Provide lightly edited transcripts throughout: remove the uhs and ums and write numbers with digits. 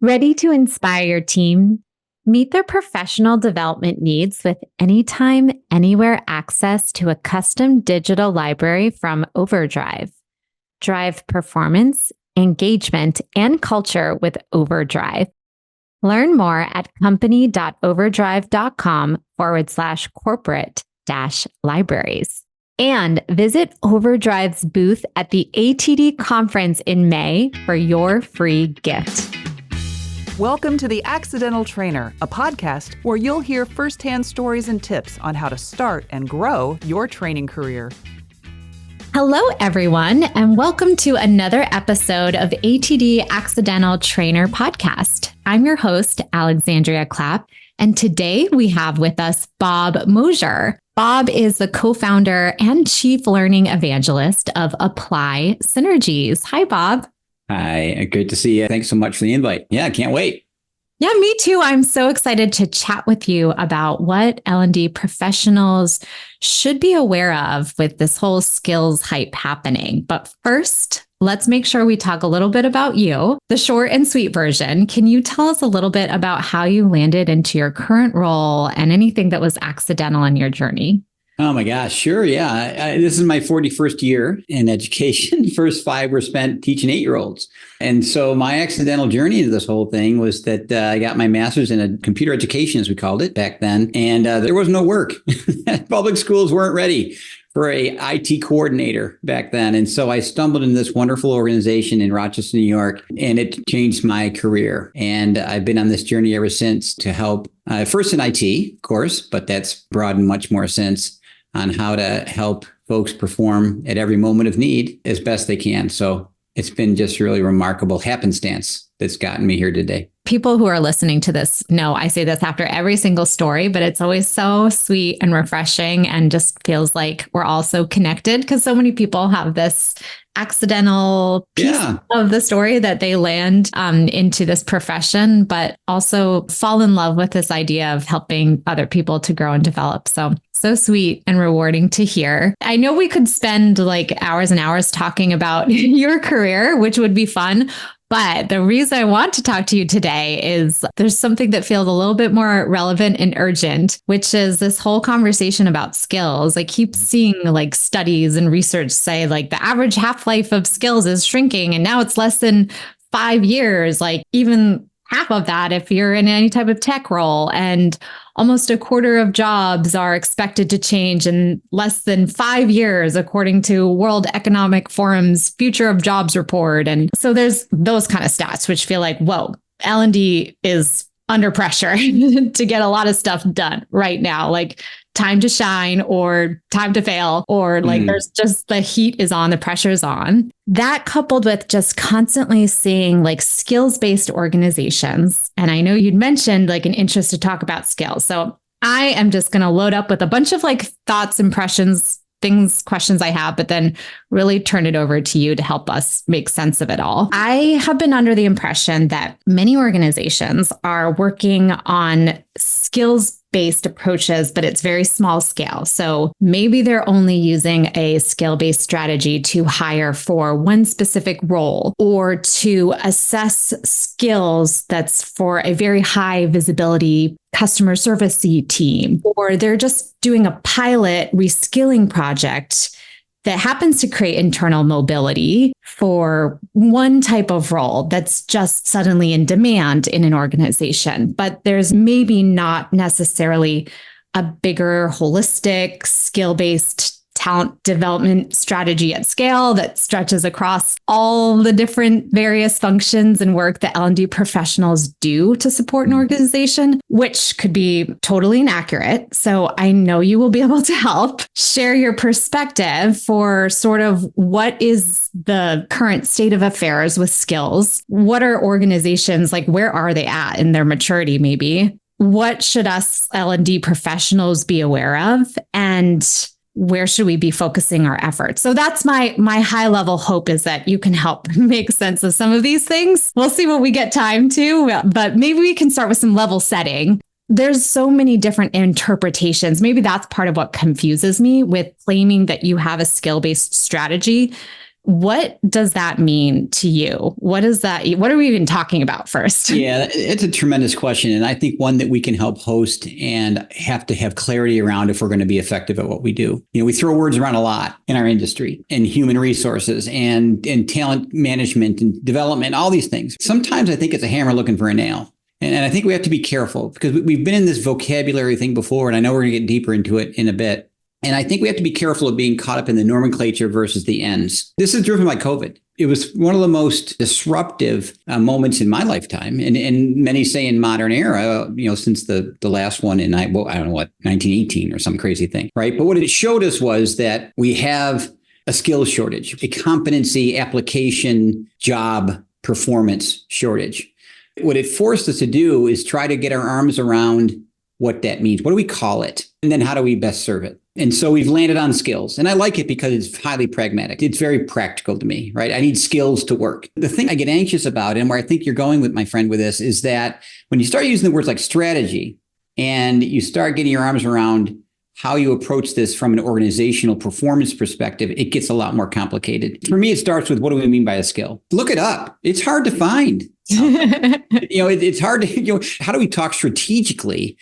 Ready to inspire your team? Meet their professional development needs with anytime, anywhere access to a custom digital library from Overdrive. Drive performance, engagement, and culture with Overdrive. Learn more at company.overdrive.com/corporate-libraries. And visit Overdrive's booth at the ATD conference in May for your free gift. Welcome to The Accidental Trainer, a podcast where you'll hear firsthand stories and tips on how to start and grow your training career. Hello, everyone, and welcome to another episode of ATD Accidental Trainer podcast. I'm your host, Alexandria Clapp, and today we have with us Bob Mosher. Bob is the co-founder and chief learning evangelist of APPLY Synergies. Hi, Bob. Hi, good to see you. Thanks so much for the invite. Yeah, I can't wait. Yeah, me too. I'm so excited to chat with you about what L&D professionals should be aware of with this whole skills hype happening. But first, let's make sure we talk a little bit about you, the short and sweet version. Can you tell us a little bit about how you landed into your current role and anything that was accidental in your journey? Oh my gosh, sure. Yeah. This is my 41st year in education. First 5 were spent teaching 8-year-olds. And so my accidental journey into this whole thing was that I got my master's in computer education, as we called it back then. And there was no work. Public schools weren't ready for a IT coordinator back then. And so I stumbled into this wonderful organization in Rochester, New York, and it changed my career. And I've been on this journey ever since to help, first in IT, of course, but that's broadened much more since on how to help folks perform at every moment of need as best they can. So it's been just really remarkable happenstance that's gotten me here today. People who are listening to this know I say this after every single story, but it's always so sweet and refreshing and just feels like we're all so connected because so many people have this accidental piece of the story that they land into this profession, but also fall in love with this idea of helping other people to grow and develop. So sweet and rewarding to hear. I know we could spend like hours and hours talking about your career, which would be fun. But the reason I want to talk to you today is there's something that feels a little bit more relevant and urgent, which is this whole conversation about skills. I keep seeing like studies and research say like the average half-life of skills is shrinking and now it's less than 5 years, like even half of that if you're in any type of tech role, and almost a quarter of jobs are expected to change in less than 5 years, according to World Economic Forum's Future of Jobs report. And so there's those kind of stats, which feel like, whoa, L&D is under pressure to get a lot of stuff done right now, like time to shine or time to fail, or like there's just the heat is on, the pressure's on. That coupled with just constantly seeing like skills-based organizations. And I know you'd mentioned like an interest to talk about skills. So I am just going to load up with a bunch of like thoughts, impressions, things, questions I have, but then really turn it over to you to help us make sense of it all. I have been under the impression that many organizations are working on skills-based approaches, but it's very small scale. So maybe they're only using a skill-based strategy to hire for one specific role or to assess skills that's for a very high visibility customer service team, or they're just doing a pilot reskilling project that happens to create internal mobility for one type of role that's just suddenly in demand in an organization. But there's maybe not necessarily a bigger holistic skill-based talent development strategy at scale that stretches across all the different various functions and work that L&D professionals do to support an organization, which could be totally inaccurate. So I know you will be able to help share your perspective for sort of what is the current state of affairs with skills. What are organizations like? Where are they at in their maturity, maybe? What should us L&D professionals be aware of? And where should we be focusing our efforts? So that's my high level hope, is that you can help make sense of some of these things. We'll see what we get time to, but maybe we can start with some level setting. There's so many different interpretations. Maybe that's part of what confuses me with claiming that you have a skill-based strategy. What does that mean to you? What is that? What are we even talking about first? Yeah, it's a tremendous question. And I think one that we can help host and have to have clarity around if we're going to be effective at what we do. We throw words around a lot in our industry, and human resources and talent management and development, all these things. Sometimes I think it's a hammer looking for a nail. And I think we have to be careful because we've been in this vocabulary thing before, and I know we're going to get deeper into it in a bit. And I think we have to be careful of being caught up in the nomenclature versus the ends. This is driven by COVID. It was one of the most disruptive moments in my lifetime. And many say in modern era, since the last one in, I don't know what, 1918 or some crazy thing, right? But what it showed us was that we have a skills shortage, a competency, application, job, performance shortage. What it forced us to do is try to get our arms around what that means. What do we call it? And then how do we best serve it? And so we've landed on skills. And I like it because it's highly pragmatic. It's very practical to me, right? I need skills to work. The thing I get anxious about, and where I think you're going with my friend with this, is that when you start using the words like strategy and you start getting your arms around how you approach this from an organizational performance perspective, it gets a lot more complicated. For me, it starts with, what do we mean by a skill? Look it up. It's hard to find. It's hard to, how do we talk strategically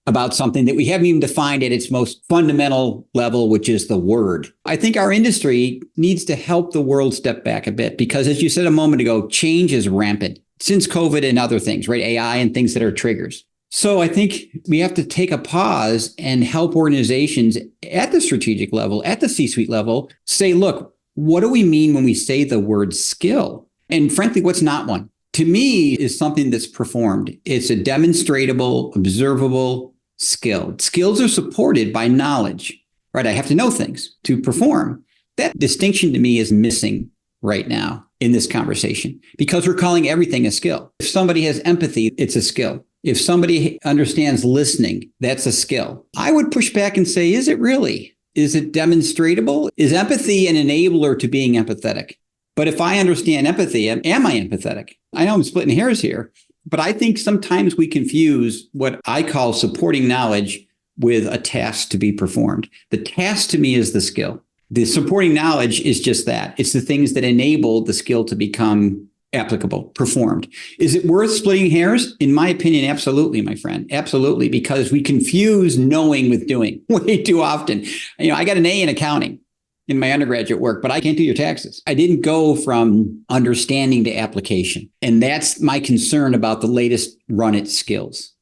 about something that we haven't even defined at its most fundamental level, which is the word? I think our industry needs to help the world step back a bit because, as you said a moment ago, change is rampant since COVID and other things, right? AI and things that are triggers. So I think we have to take a pause and help organizations at the strategic level, at the C-suite level, say, look, what do we mean when we say the word skill? And frankly, what's not one? To me, is something that's performed. It's a demonstratable, observable skill. Skills are supported by knowledge, right? I have to know things to perform. That distinction to me is missing right now in this conversation because we're calling everything a skill. If somebody has empathy, it's a skill. If somebody understands listening, that's a skill. I would push back and say, is it really? Is it demonstratable? Is empathy an enabler to being empathetic? But if I understand empathy, am I empathetic? I know I'm splitting hairs here, but I think sometimes we confuse what I call supporting knowledge with a task to be performed. The task to me is the skill. The supporting knowledge is just that. It's the things that enable the skill to become applicable, performed. Is it worth splitting hairs? In my opinion, absolutely, my friend. Absolutely, because we confuse knowing with doing way too often. I got an A in accounting in my undergraduate work, but I can't do your taxes. I didn't go from understanding to application. And that's my concern about the latest run at skills.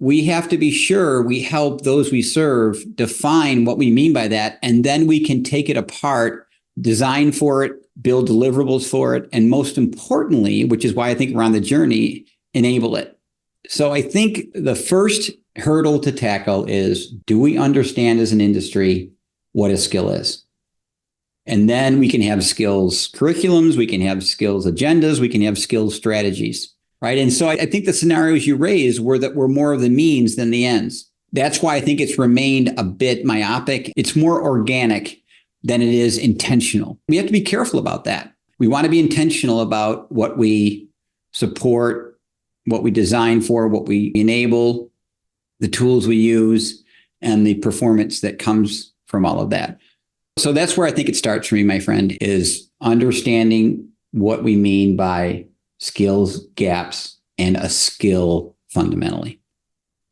We have to be sure we help those we serve define what we mean by that. And then we can take it apart, design for it, build deliverables for it. And most importantly, which is why I think we're on the journey, enable it. So I think the first hurdle to tackle is, do we understand as an industry what a skill is? And then we can have skills curriculums, we can have skills agendas, we can have skills strategies, right? And so I think the scenarios you raised were more of the means than the ends. That's why I think it's remained a bit myopic. It's more organic than it is intentional. We have to be careful about that. We want to be intentional about what we support, what we design for, what we enable, the tools we use, and the performance that comes from all of that. So that's where I think it starts for me, my friend, is understanding what we mean by skills gaps and a skill fundamentally.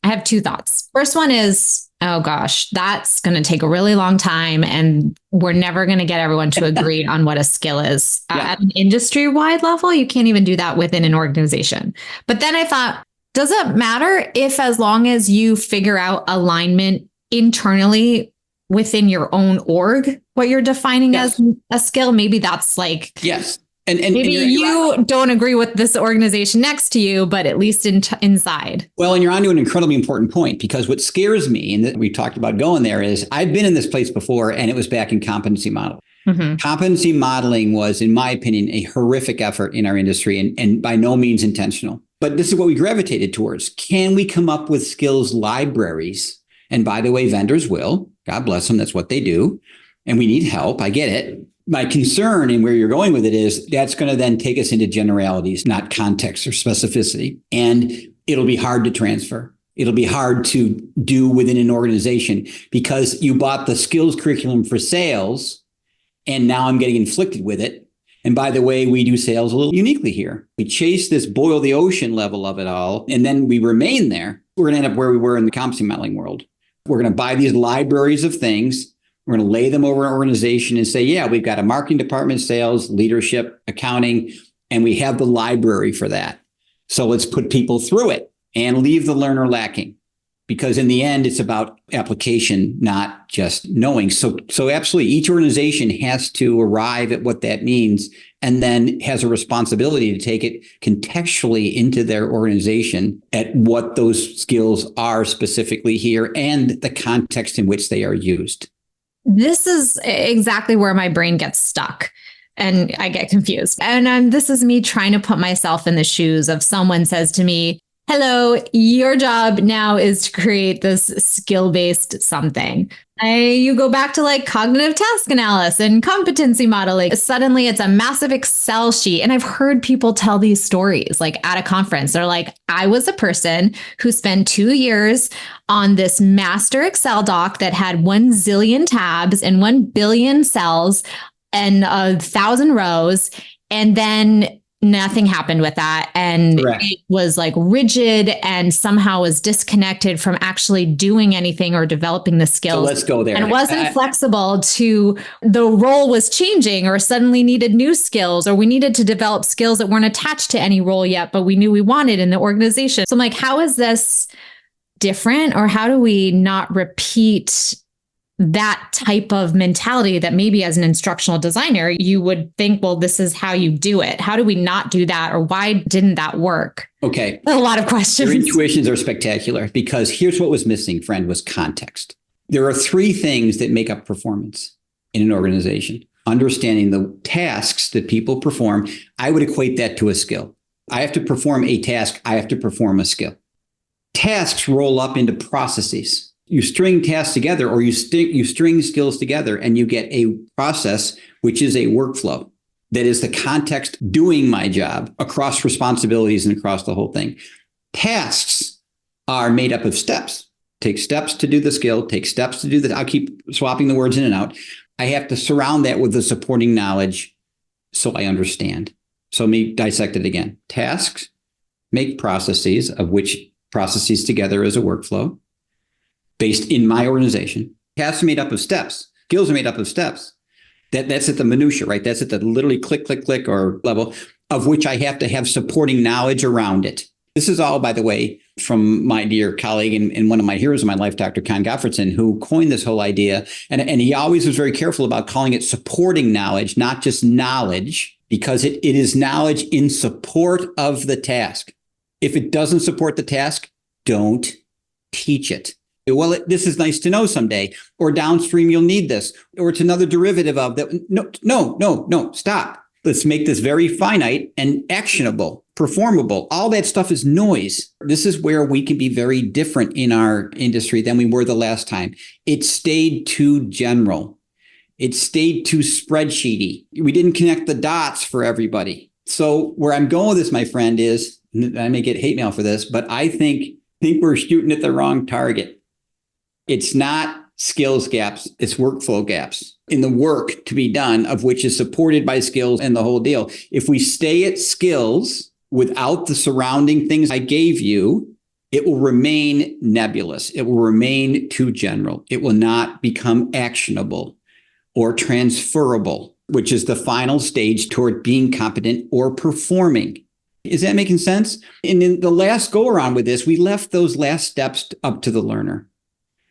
I have two thoughts. First one is, oh gosh, that's going to take a really long time and we're never going to get everyone to agree on what a skill is. Yeah. At an industry-wide level, you can't even do that within an organization. But then I thought, does it matter if, as long as you figure out alignment internally within your own org, what you're defining as a skill? Maybe that's like, yes. And maybe you don't agree with this organization next to you, but at least inside. Well, and you're onto an incredibly important point, because what scares me, and we talked about going there, is I've been in this place before, and it was back in competency model. Mm-hmm. Competency modeling was, in my opinion, a horrific effort in our industry and by no means intentional. But this is what we gravitated towards. Can we come up with skills libraries? And by the way, vendors will. God bless them. That's what they do. And we need help. I get it. My concern and where you're going with it is that's going to then take us into generalities, not context or specificity. And it'll be hard to transfer. It'll be hard to do within an organization because you bought the skills curriculum for sales and now I'm getting inflicted with it And by the way, we do sales a little uniquely here. We chase this boil the ocean level of it all, and then we remain there. We're going to end up where we were in the competency modeling world. We're going to buy these libraries of things. We're going to lay them over an organization and say, yeah, we've got a marketing department, sales, leadership, accounting, and we have the library for that. So let's put people through it and leave the learner lacking. Because in the end, it's about application, not just knowing. So absolutely, each organization has to arrive at what that means and then has a responsibility to take it contextually into their organization at what those skills are specifically here and the context in which they are used. This is exactly where my brain gets stuck and I get confused. And this is me trying to put myself in the shoes of someone says to me, hello, your job now is to create this skill-based something. You go back to like cognitive task analysis and competency modeling. Suddenly it's a massive Excel sheet. And I've heard people tell these stories like at a conference. They're like, I was a person who spent 2 years on this master Excel doc that had 1 zillion tabs and 1 billion cells and 1,000 rows. And then nothing happened with that. And Correct. It was like rigid and somehow was disconnected from actually doing anything or developing the skills. So let's go there. And it wasn't flexible to the role was changing or suddenly needed new skills, or we needed to develop skills that weren't attached to any role yet, but we knew we wanted in the organization. So I'm like, how is this different? Or how do we not repeat that type of mentality that maybe as an instructional designer, you would think, well, this is how you do it. How do we not do that? Or why didn't that work? Okay. A lot of questions. Your intuitions are spectacular because here's what was missing, friend, was context. There are 3 things that make up performance in an organization. Understanding the tasks that people perform. I would equate that to a skill. I have to perform a task. I have to perform a skill. Tasks roll up into processes. You string tasks together or you string skills together and you get a process, which is a workflow that is the context doing my job across responsibilities and across the whole thing. Tasks are made up of steps. Take steps to do the skill, take steps to do that. I'll keep swapping the words in and out. I have to surround that with the supporting knowledge so I understand. So let me dissect it again. Tasks make processes, of which processes together is a workflow. Based in my organization, tasks are made up of steps. Skills are made up of steps. That's at the minutia, right? That's at the literally click, click, click or level of which I have to have supporting knowledge around it. This is all, by the way, from my dear colleague and one of my heroes in my life, Dr. Con Gottfredson, who coined this whole idea. And he always was very careful about calling it supporting knowledge, not just knowledge, because it is knowledge in support of the task. If it doesn't support the task, don't teach it. Well, this is nice to know someday, or downstream, you'll need this, or it's another derivative of that. No, stop. Let's make this very finite and actionable, performable. All that stuff is noise. This is where we can be very different in our industry than we were the last time. It stayed too general. It stayed too spreadsheety. We didn't connect the dots for everybody. So where I'm going with this, my friend, is, I may get hate mail for this, but I think we're shooting at the wrong target. It's not skills gaps, it's workflow gaps in the work to be done, of which is supported by skills and the whole deal. If we stay at skills without the surrounding things I gave you, it will remain nebulous. It will remain too general. It will not become actionable or transferable, which is the final stage toward being competent or performing. Is that making sense? And in the last go around with this, we left those last steps up to the learner.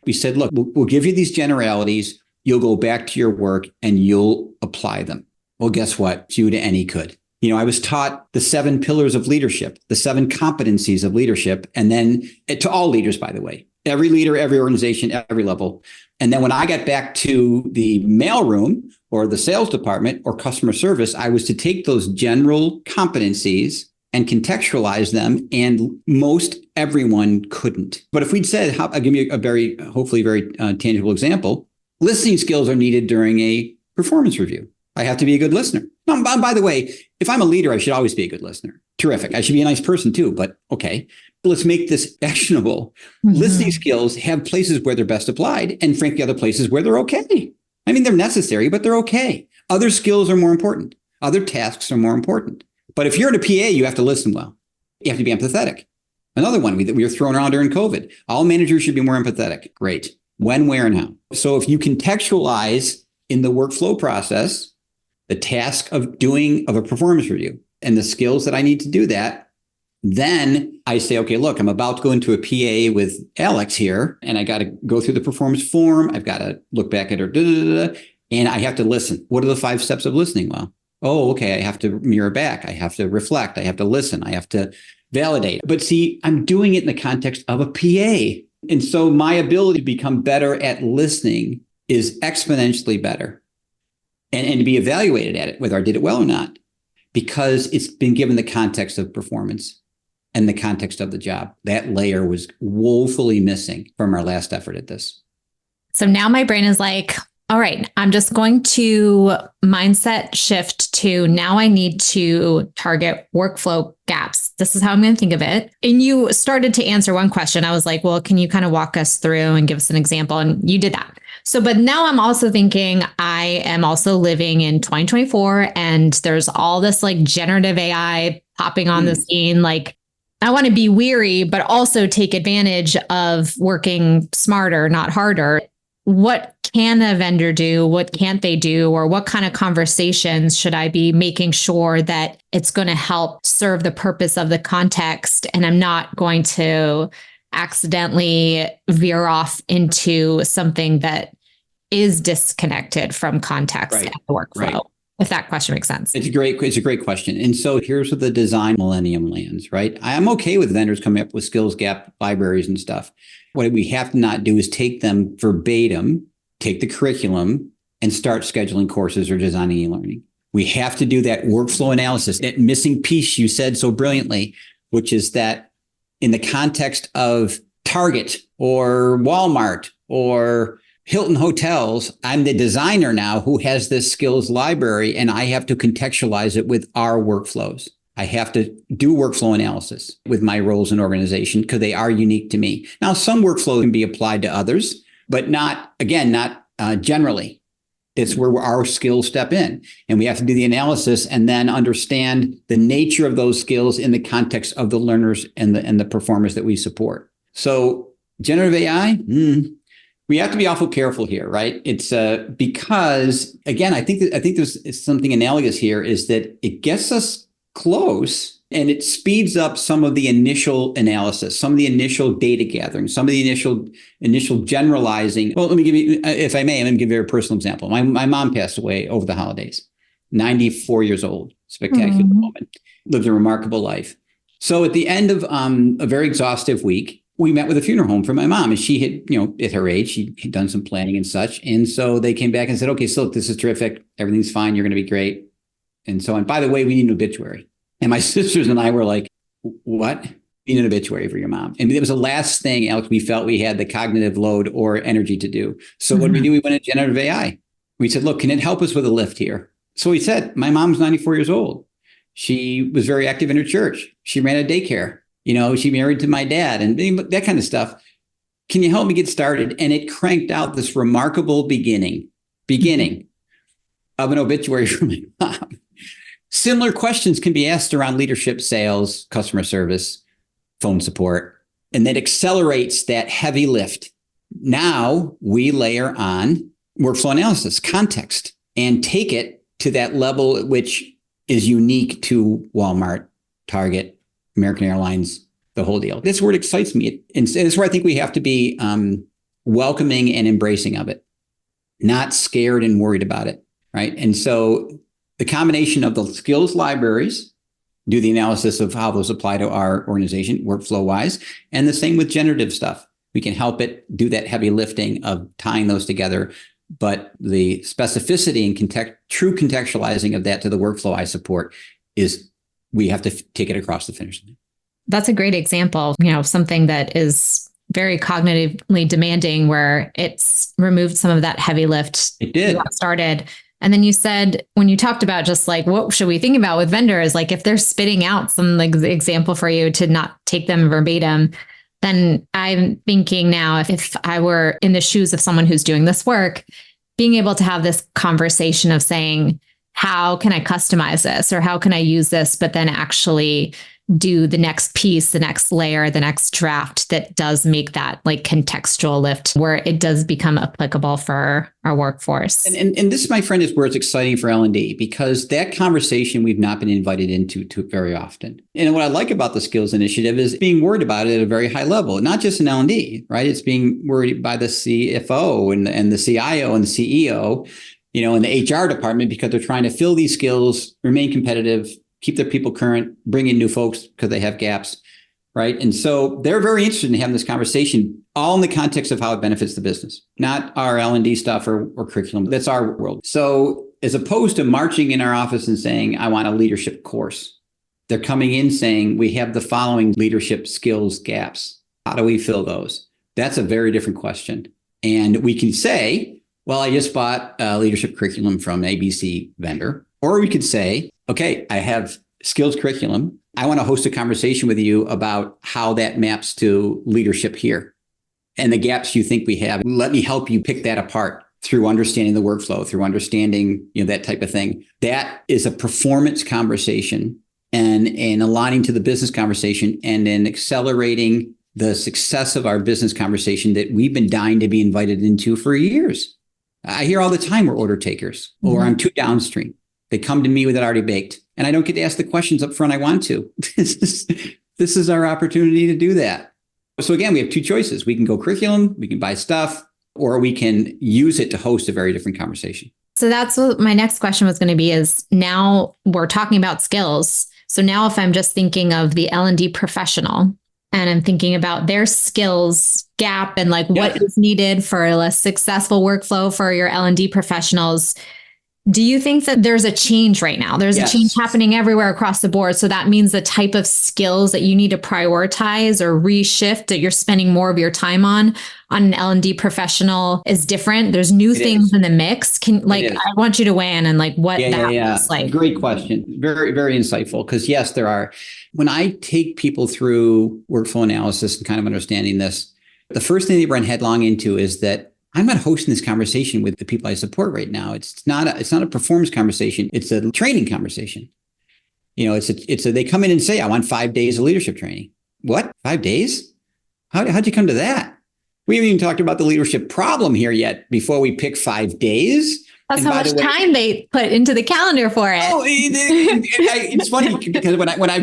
We said, look, we'll give you these generalities. You'll go back to your work and you'll apply them. Well, guess what? You to any could. I was taught the 7 pillars of leadership, the 7 competencies of leadership, and then to all leaders, by the way, every leader, every organization, every level. And then when I got back to the mailroom or the sales department or customer service, I was to take those general competencies and contextualize them, and most everyone couldn't. But if we'd said, I'll give you a hopefully very tangible example. Listening skills are needed during a performance review. I have to be a good listener. Now, by the way, if I'm a leader, I should always be a good listener. Terrific. I should be a nice person too, but okay. Let's make this actionable. Mm-hmm. Listening skills have places where they're best applied, and frankly, other places where they're okay. I mean, they're necessary, but they're okay. Other skills are more important. Other tasks are more important. But if you're in a PA, you have to listen well. You have to be empathetic. Another one we were throwing around during COVID. All managers should be more empathetic. Great. When, where, and how. So if you contextualize in the workflow process, the task of a performance review and the skills that I need to do that, then I say, okay, look, I'm about to go into a PA with Alex here, and I got to go through the performance form. I've got to look back at her, and I have to listen. What are the 5 steps of listening? Well, okay, I have to mirror back. I have to reflect. I have to listen. I have to validate. But see, I'm doing it in the context of a PA. And so my ability to become better at listening is exponentially better. And to be evaluated at it, whether I did it well or not, because it's been given the context of performance and the context of the job. That layer was woefully missing from our last effort at this. So now my brain is like, all right, I'm just going to mindset shift to now I need to target workflow gaps. This is how I'm going to think of it. And you started to answer one question. I was like, well, can you kind of walk us through and give us an example? And you did that. So, but now I'm also thinking I am also living in 2024 and there's all this like generative AI popping on the scene. Like I want to be weary, but also take advantage of working smarter, not harder. What can a vendor do? What can't they do? Or what kind of conversations should I be making sure that it's going to help serve the purpose of the context? And I'm not going to accidentally veer off into something that is disconnected from context and the workflow. If that question makes sense. It's a great question. And so here's where the design millennium lands, right? I'm okay with vendors coming up with skills gap libraries and stuff. What we have to not do is take them verbatim, take the curriculum and start scheduling courses or designing e-learning. We have to do that workflow analysis, that missing piece you said so brilliantly, which is that in the context of Target or Walmart or Hilton Hotels, I'm the designer now who has this skills library, and I have to contextualize it with our workflows. I have to do workflow analysis with my roles in organization because they are unique to me. Now, some workflow can be applied to others, but not generally. It's where our skills step in, and we have to do the analysis and then understand the nature of those skills in the context of the learners and the performers that we support. So generative AI, we have to be awful careful here, right? It's because, again, I think there's something analogous here is that it gets us close and it speeds up some of the initial analysis, some of the initial data gathering, some of the initial generalizing. Well, let me give you, if I may, I'm going to give you a very personal example. My mom passed away over the holidays, 94 years old, spectacular woman, lived a remarkable life. So at the end of a very exhaustive week, we met with a funeral home for my mom, and she had, at her age, she had done some planning and such. And so they came back and said, okay, so look, this is terrific. Everything's fine. You're going to be great. And so on. By the way, we need an obituary. And my sisters and I were like, what? We need an obituary for your mom. And it was the last thing, Alex, we felt we had the cognitive load or energy to do. So what did we do? We went to generative AI. We said, look, can it help us with a lift here? So we said, my mom's 94 years old. She was very active in her church. She ran a daycare. She married to my dad and that kind of stuff. Can you help me get started? And it cranked out this remarkable beginning of an obituary for my mom. Similar questions can be asked around leadership, sales, customer service, phone support, and that accelerates that heavy lift. Now we layer on workflow analysis, context, and take it to that level which is unique to Walmart, Target, American Airlines, the whole deal. That's where it excites me. And it's where I think we have to be welcoming and embracing of it, not scared and worried about it, right? And so the combination of the skills libraries, do the analysis of how those apply to our organization workflow-wise, and the same with generative stuff. We can help it do that heavy lifting of tying those together, but the specificity and true contextualizing of that to the workflow I support is we have to take it across the finish line. That's a great example, something that is very cognitively demanding where it's removed some of that heavy lift. It did. Started. And then you said, when you talked about just like, what should we think about with vendors? Like if they're spitting out some like example for you to not take them verbatim, then I'm thinking now, if I were in the shoes of someone who's doing this work, being able to have this conversation of saying, how can I customize this, or how can I use this, but then actually do the next piece, the next layer, the next draft that does make that like contextual lift where it does become applicable for our workforce. And this, my friend, is where it's exciting for L&D, because that conversation we've not been invited into very often. And what I like about the Skills Initiative is being worried about it at a very high level, not just in L&D, right? It's being worried by the CFO and the CIO and the CEO, and the HR department, because they're trying to fill these skills, remain competitive, keep their people current, bring in new folks because they have gaps, right? And so they're very interested in having this conversation, all in the context of how it benefits the business, not our L&D stuff or curriculum. That's our world. So as opposed to marching in our office and saying, I want a leadership course, they're coming in saying, we have the following leadership skills gaps. How do we fill those? That's a very different question. And we can say, well, I just bought a leadership curriculum from ABC vendor. Or we could say, okay, I have skills curriculum. I want to host a conversation with you about how that maps to leadership here and the gaps you think we have. Let me help you pick that apart through understanding the workflow, through understanding, that type of thing. That is a performance conversation and aligning to the business conversation and then accelerating the success of our business conversation that we've been dying to be invited into for years. I hear all the time we're order takers or I'm too downstream. They come to me with it already baked, and I don't get to ask the questions up front I want to. This is our opportunity to do that. So again, we have two choices. We can go curriculum, we can buy stuff, or we can use it to host a very different conversation. So that's what my next question was going to be, is now we're talking about skills. So now if I'm just thinking of the L&D professional and I'm thinking about their skills gap and like what is needed for a successful workflow for your L&D professionals, do you think that there's a change right now? There's a change happening everywhere across the board. So that means the type of skills that you need to prioritize or reshift that you're spending more of your time on an L&D professional is different. There's new things in the mix. I want you to weigh in on like what that looks like. Great question. Very, very insightful. Because yes, there are. When I take people through workflow analysis and kind of understanding this, the first thing they run headlong into is that I'm not hosting this conversation with the people I support right now. It's not a performance conversation. It's a training conversation. They come in and say, I want 5 days of leadership training. What? 5 days? How'd you come to that? We haven't even talked about the leadership problem here yet before we pick 5 days. That's how much time they put into the calendar for it. Oh, it's funny because when I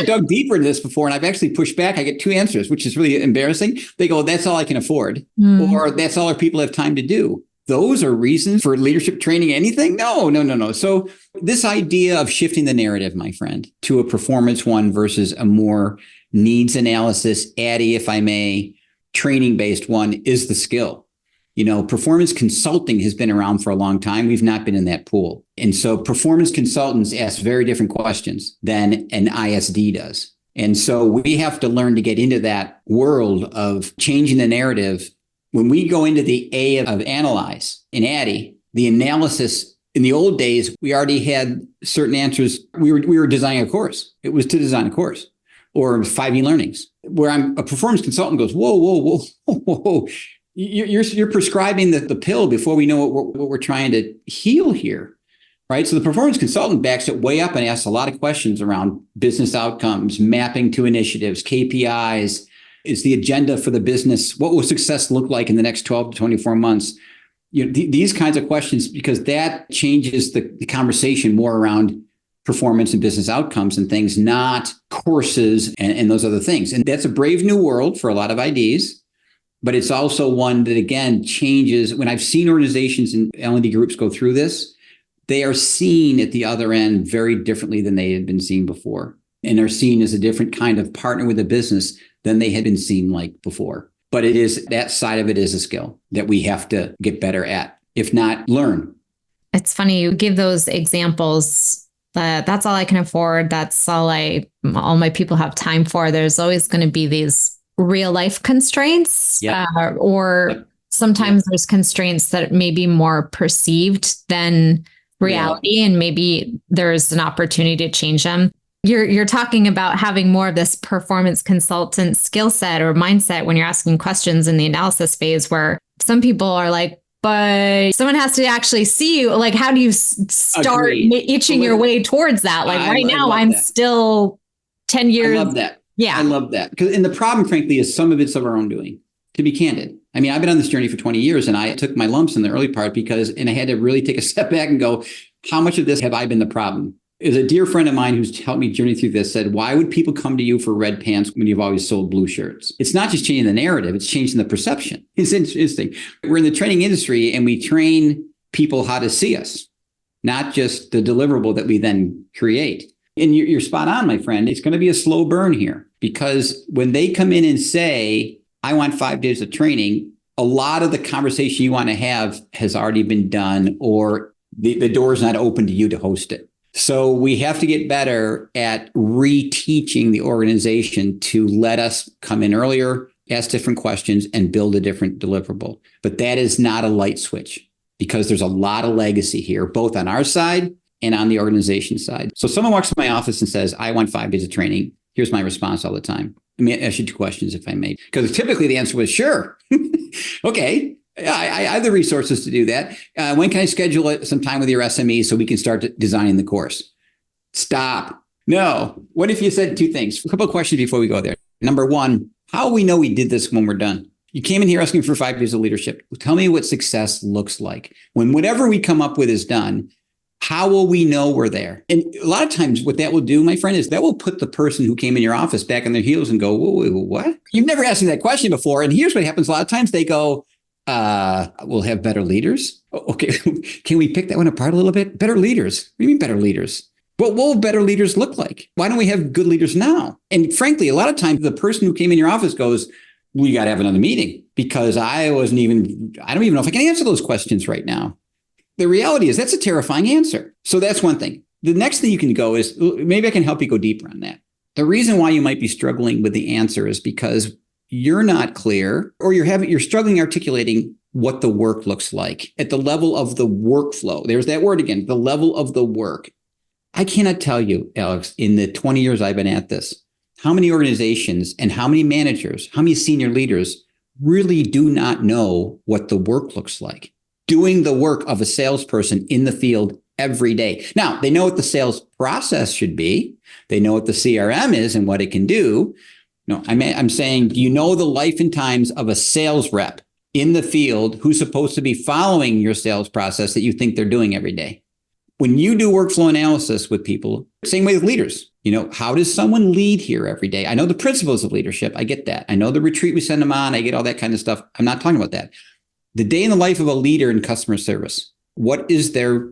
dug deeper into this before, and I've actually pushed back, I get two answers, which is really embarrassing. They go, that's all I can afford, or that's all our people have time to do. Those are reasons for leadership training anything? No. So this idea of shifting the narrative, my friend, to a performance one versus a more needs analysis, ADDY, if I may, training-based one is the skill. Performance consulting has been around for a long time. We've not been in that pool. And so performance consultants ask very different questions than an ISD does. And so we have to learn to get into that world of changing the narrative. When we go into the A of analyze in ADDY, the analysis in the old days, we already had certain answers. We were designing a course. It was to design a course or 5E learnings, where a performance consultant goes, whoa. You're prescribing the pill before we know what we're trying to heal here, right? So the performance consultant backs it way up and asks a lot of questions around business outcomes, mapping to initiatives, KPIs. Is the agenda for the business? What will success look like in the next 12 to 24 months? These kinds of questions, because that changes the conversation more around performance and business outcomes and things, not courses and those other things. And that's a brave new world for a lot of IDs. But it's also one that, again, changes. When I've seen organizations and L&D groups go through this, they are seen at the other end very differently than they had been seen before. And are seen as a different kind of partner with a business than they had been seen like before. But it is, that side of it is a skill that we have to get better at, if not learn. It's funny you give those examples. That's all I can afford. That's all my people have time for. There's always going to be these real life constraints, or sometimes there's constraints that may be more perceived than reality, and maybe there's an opportunity to change them. You're talking about having more of this performance consultant skill set or mindset when you're asking questions in the analysis phase, where some people are like, but someone has to actually see you. Like, how do you start itching your way towards that? Like right now, I'm still 10 years. I love that. Yeah. I love that. And the problem, frankly, is some of it's of our own doing, to be candid. I mean, I've been on this journey for 20 years and I took my lumps in the early part and I had to really take a step back and go, how much of this have I been the problem? Is a dear friend of mine who's helped me journey through this said, why would people come to you for red pants when you've always sold blue shirts? It's not just changing the narrative, it's changing the perception. It's interesting. We're in the training industry and we train people how to see us, not just the deliverable that we then create. And you're spot on, my friend. It's going to be a slow burn here because when they come in and say, I want 5 days of training, a lot of the conversation you want to have has already been done or the door is not open to you to host it. So we have to get better at reteaching the organization to let us come in earlier, ask different questions, and build a different deliverable. But that is not a light switch because there's a lot of legacy here, both on our side and on the organization side. So someone walks to my office and says, I want 5 days of training. Here's my response all the time. Let me ask you 2 questions if I may. Because typically the answer was, sure. Okay. I have the resources to do that. When can I schedule some time with your SME so we can start designing the course? Stop. No. What if you said 2 things? A couple of questions before we go there. Number 1, how will we know we did this when we're done? You came in here asking for 5 years of leadership. Tell me what success looks like. When whatever we come up with is done, how will we know we're there? And a lot of times what that will do, my friend, is that will put the person who came in your office back on their heels and go, whoa, what? You've never asked me that question before. And here's what happens. A lot of times they go, we'll have better leaders. Okay. Can we pick that one apart a little bit? Better leaders. What do you mean better leaders? What will better leaders look like? Why don't we have good leaders now? And frankly, a lot of times the person who came in your office goes, we got to have another meeting because I don't even know if I can answer those questions right now. The reality is that's a terrifying answer. So that's one thing. The next thing you can go is maybe I can help you go deeper on that. The reason why you might be struggling with the answer is because you're not clear or you're struggling articulating what the work looks like at the level of the workflow. There's that word again, the level of the work. I cannot tell you, Alex, in the 20 years I've been at this, how many organizations and how many managers, how many senior leaders really do not know what the work looks like. Doing the work of a salesperson in the field every day. Now, they know what the sales process should be. They know what the CRM is and what it can do. No, I'm saying, do you know the life and times of a sales rep in the field who's supposed to be following your sales process that you think they're doing every day? When you do workflow analysis with people, same way with leaders, how does someone lead here every day? I know the principles of leadership. I get that. I know the retreat we send them on. I get all that kind of stuff. I'm not talking about that. The day in the life of a leader in customer service, what is their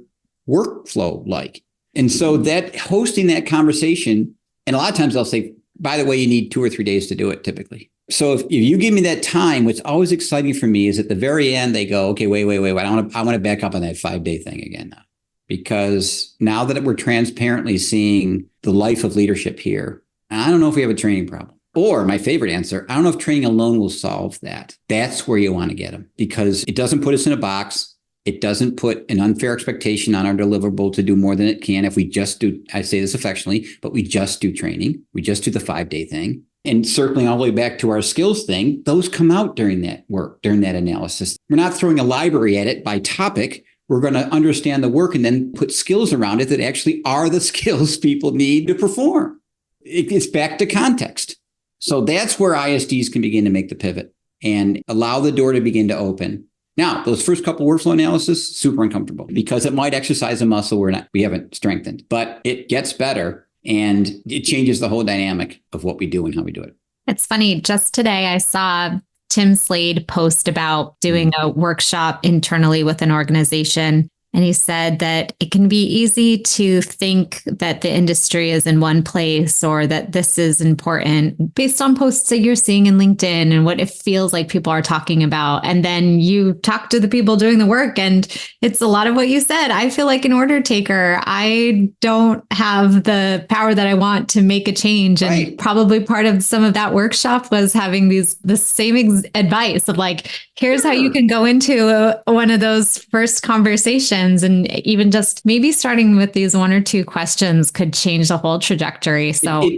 workflow like? And so that hosting that conversation, and a lot of times I'll say, by the way, you need 2 or 3 days to do it typically. So if you give me that time, what's always exciting for me is at the very end, they go, okay, wait. I want to back up on that 5-day thing again now. Because now that we're transparently seeing the life of leadership here, I don't know if we have a training problem. Or my favorite answer, I don't know if training alone will solve that. That's where you want to get them because it doesn't put us in a box. It doesn't put an unfair expectation on our deliverable to do more than it can if we just do, I say this affectionately, but we just do training. We just do the 5-day thing. And circling all the way back to our skills thing, those come out during that work, during that analysis. We're not throwing a library at it by topic. We're going to understand the work and then put skills around it that actually are the skills people need to perform. It's back to context. So that's where ISDs can begin to make the pivot and allow the door to begin to open. Now, those first couple workflow analysis, super uncomfortable because it might exercise a muscle we haven't strengthened, but it gets better and it changes the whole dynamic of what we do and how we do it. It's funny. Just today, I saw Tim Slade post about doing a workshop internally with an organization. And he said that it can be easy to think that the industry is in one place or that this is important based on posts that you're seeing in LinkedIn and what it feels like people are talking about. And then you talk to the people doing the work and it's a lot of what you said. I feel like an order taker. I don't have the power that I want to make a change. And right. Probably part of some of that workshop was having the same advice of like, here's how you can go into one of those first conversations. And even just maybe starting with these 1 or 2 questions could change the whole trajectory. So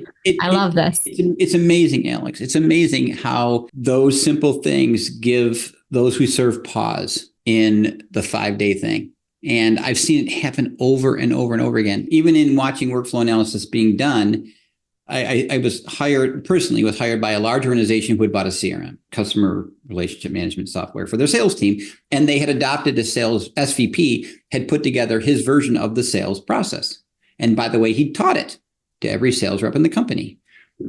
I love this. It's amazing, Alex. It's amazing how those simple things give those who serve pause. in the 5-day thing. And I've seen it happen over and over and over again. Even in watching workflow analysis being done, I was hired by a large organization who had bought a CRM, customer relationship management software, for their sales team. And they had adopted a sales SVP, had put together his version of the sales process. And by the way, he taught it to every sales rep in the company.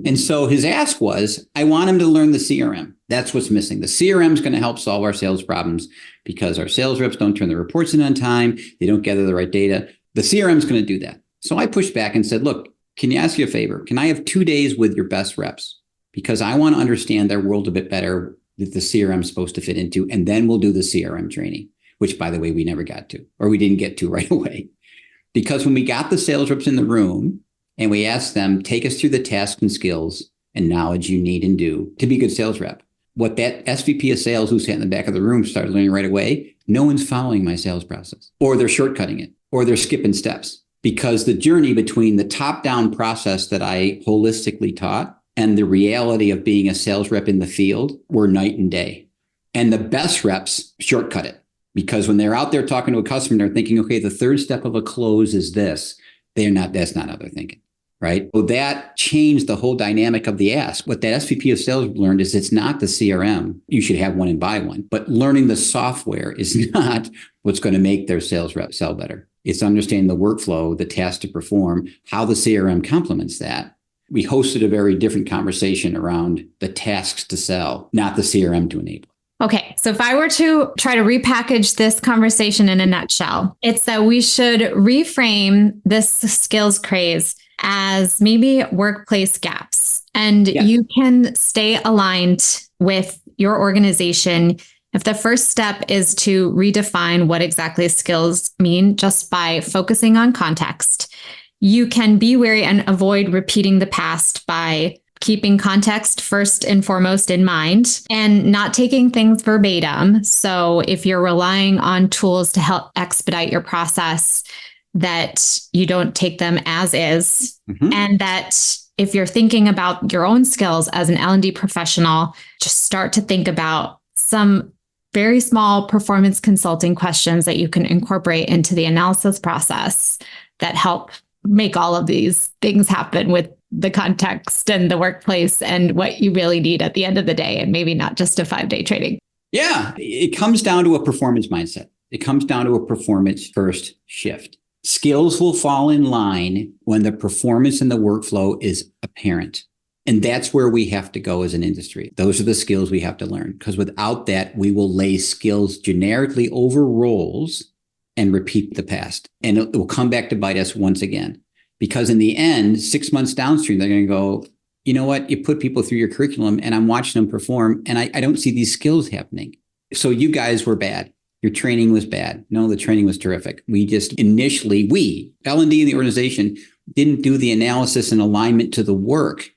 And so his ask was, I want him to learn the CRM. That's what's missing. The CRM is going to help solve our sales problems because our sales reps don't turn the reports in on time. They don't gather the right data. The CRM is going to do that. So I pushed back and said, look, can you ask you a favor? Can I have 2 days with your best reps? Because I want to understand their world a bit better that the CRM is supposed to fit into. And then we'll do the CRM training, which, by the way, we never got to, or we didn't get to right away. Because when we got the sales reps in the room and we asked them, take us through the tasks and skills and knowledge you need and do to be a good sales rep, what that SVP of sales who sat in the back of the room started learning right away, no one's following my sales process, or they're shortcutting it, or they're skipping steps. Because the journey between the top-down process that I holistically taught and the reality of being a sales rep in the field were night and day. And the best reps shortcut it. Because when they're out there talking to a customer, they're thinking, okay, the third step of a close is this. That's not how they're thinking, right? So that changed the whole dynamic of the ask. What that SVP of sales learned is it's not the CRM. You should have one and buy one. But learning the software is not what's going to make their sales rep sell better. It's understanding the workflow, the task to perform, how the CRM complements that. We hosted a very different conversation around the tasks to sell, not the CRM to enable. Okay, so if I were to try to repackage this conversation in a nutshell, it's that we should reframe this skills craze as maybe workplace gaps. And you can stay aligned with your organization if the first step is to redefine what exactly skills mean just by focusing on context. You can be wary and avoid repeating the past by keeping context first and foremost in mind and not taking things verbatim. So if you're relying on tools to help expedite your process, that you don't take them as is, and that if you're thinking about your own skills as an L&D professional, just start to think about some very small performance consulting questions that you can incorporate into the analysis process that help make all of these things happen with the context and the workplace and what you really need at the end of the day, and maybe not just a 5-day training. Yeah, it comes down to a performance mindset. It comes down to a performance first shift. Skills will fall in line when the performance in the workflow is apparent. And that's where we have to go as an industry. Those are the skills we have to learn, because without that, we will lay skills generically over roles and repeat the past. And it will come back to bite us once again. Because in the end, 6 months downstream, they're going to go, you know what? You put people through your curriculum and I'm watching them perform and I don't see these skills happening. So you guys were bad. Your training was bad. No, the training was terrific. We just initially, L&D in the organization, didn't do the analysis and alignment to the work.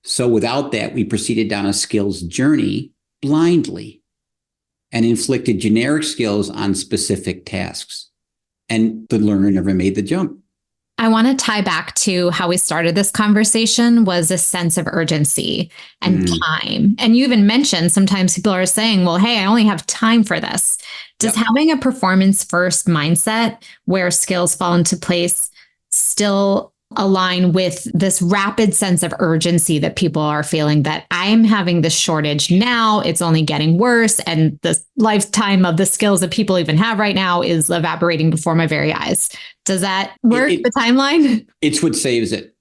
So without that, we proceeded down a skills journey blindly and inflicted generic skills on specific tasks. And the learner never made the jump. I want to tie back to how we started this conversation was a sense of urgency and time. And you even mentioned sometimes people are saying, well, hey, I only have time for this. Does having a performance first mindset where skills fall into place still align with this rapid sense of urgency that people are feeling that I'm having this shortage now, it's only getting worse, and the lifetime of the skills that people even have right now is evaporating before my very eyes? Does that work, the timeline? It's what saves it.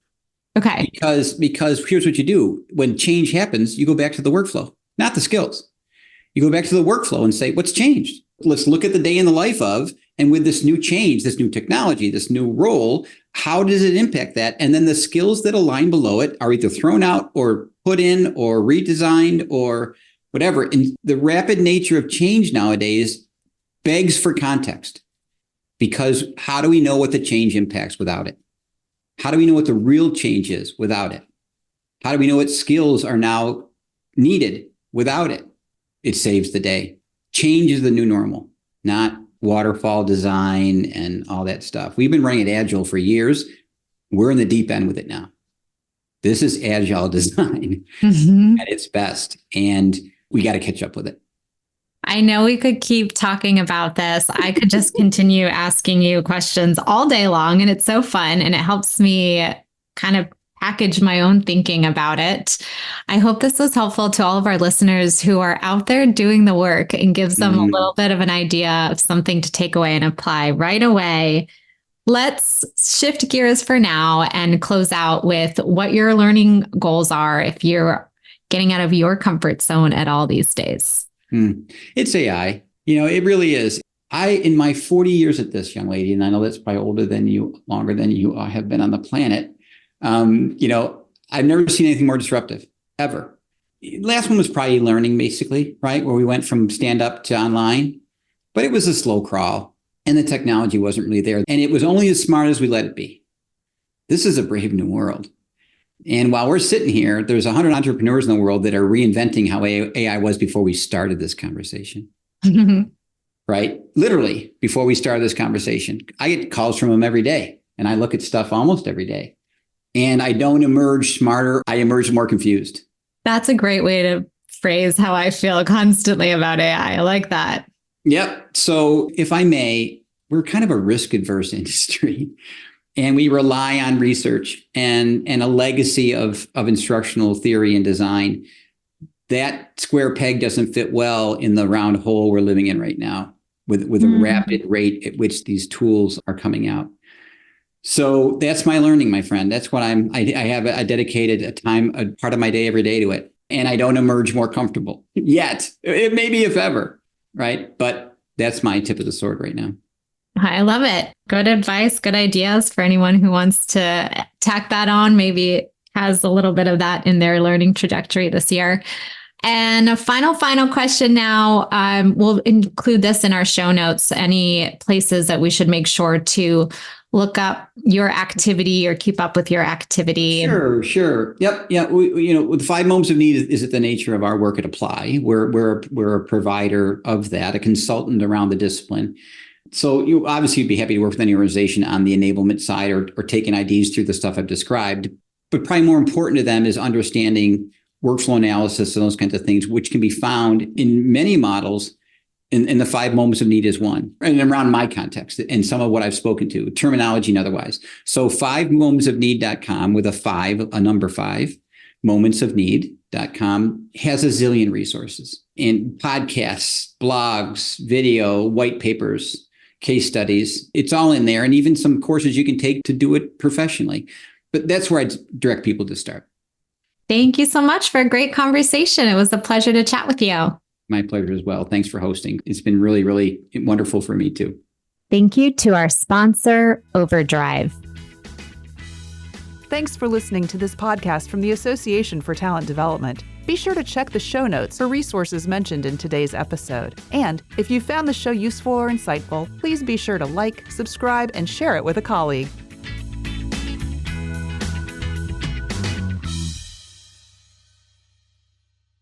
Okay. Because here's what you do. When change happens, you go back to the workflow, not the skills. You go back to the workflow and say, what's changed? Let's look at the day in the life of, and with this new change, this new technology, this new role, how does it impact that? And then the skills that align below it are either thrown out or put in or redesigned or whatever. And the rapid nature of change nowadays begs for context, because how do we know what the change impacts without it? How do we know what the real change is without it? How do we know what skills are now needed without it? It saves the day. Change is the new normal, not waterfall design and all that stuff. We've been running it agile for years. We're in the deep end with it now. This is agile design at its best. And we got to catch up with it. I know we could keep talking about this. I could just continue asking you questions all day long, and it's so fun, and it helps me kind of package my own thinking about it. I hope this was helpful to all of our listeners who are out there doing the work and gives them a little bit of an idea of something to take away and apply right away. Let's shift gears for now and close out with what your learning goals are if you're getting out of your comfort zone at all these days. It's AI. It really is. In my 40 years at this, young lady, and I know that's probably older than you, longer than you have been on the planet, I've never seen anything more disruptive, ever. Last one was probably learning, basically, right? Where we went from stand-up to online. But it was a slow crawl, and the technology wasn't really there. And it was only as smart as we let it be. This is a brave new world. And while we're sitting here, there's 100 entrepreneurs in the world that are reinventing how AI was before we started this conversation. Right? Literally, before we started this conversation. I get calls from them every day, and I look at stuff almost every day. And I don't emerge smarter. I emerge more confused. That's a great way to phrase how I feel constantly about AI. I like that. Yep. So if I may, we're kind of a risk-averse industry. And we rely on research and a legacy of instructional theory and design. That square peg doesn't fit well in the round hole we're living in right now with a rapid rate at which these tools are coming out. So that's my learning, my friend. That's what I have a dedicated a part of my day every day to it. And I don't emerge more comfortable yet. It may be if ever, right? But that's my tip of the sword right now. I love it. Good advice, good ideas for anyone who wants to tack that on, maybe has a little bit of that in their learning trajectory this year. And a final question now. We'll include this in our show notes, any places that we should make sure to look up your activity or keep up with your activity. Sure. Yep. Yeah. With 5 moments of need is at the nature of our work at APPLY. We're a provider of that, a consultant around the discipline. So you obviously would be happy to work with any organization on the enablement side or taking ideas through the stuff I've described. But probably more important to them is understanding workflow analysis and those kinds of things, which can be found in many models. In the 5 moments of need is one, and around my context and some of what I've spoken to, terminology and otherwise. So 5momentsofneed.com with a number 5, momentsofneed.com has a zillion resources and podcasts, blogs, video, white papers, case studies. It's all in there, and even some courses you can take to do it professionally. But that's where I direct people to start. Thank you so much for a great conversation. It was a pleasure to chat with you. My pleasure as well. Thanks for hosting. It's been really, really wonderful for me too. Thank you to our sponsor, Overdrive. Thanks for listening to this podcast from the Association for Talent Development. Be sure to check the show notes for resources mentioned in today's episode. And if you found the show useful or insightful, please be sure to like, subscribe, and share it with a colleague.